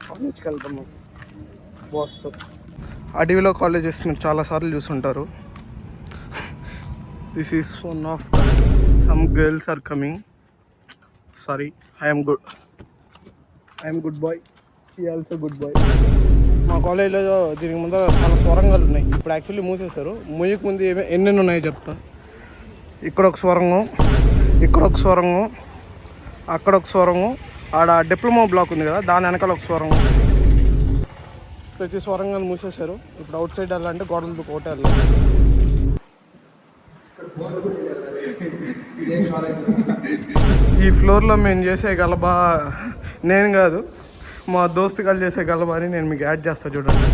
కాలేజ్కి వెళ్తాము బాస్తో. అడవిలో కాలేజెస్ మీరు చాలాసార్లు చూసుంటారు. This is one of some girls are coming. Sorry, I'm good boy, he also good boy. మా కాలేజీలో దీనికి ముందర చాలా స్వరంగాలు ఉన్నాయి. ఇప్పుడు యాక్చువల్లీ మూసేశారు. మూయకు ముందు ఎన్నెన్ని ఉన్నాయో చెప్తా. ఇక్కడ ఒక స్వరంగం, ఇక్కడ ఒక స్వరంగం, అక్కడ ఒక స్వరంగం, ఆడ డిప్లొమా బ్లాక్ ఉంది కదా దాని వెనకాల ఒక స్వరంగం. ప్రతి స్వరంగాన్ని మూసేశారు. ఇప్పుడు అవుట్ సైడ్ వెళ్ళాలంటే గోడలు ఒకటే వెళ్ళాలి. ఈ ఫ్లోర్లో మేము చేసే గలబా నేను కాదు, మా దోస్తుగాలు చేసే గలబా అని నేను మీకు యాడ్ చేస్తాను చూడండి.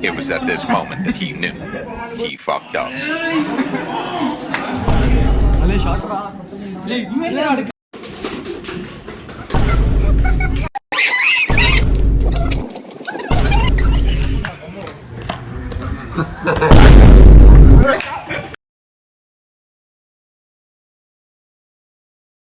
It was at this moment that he knew he fucked up.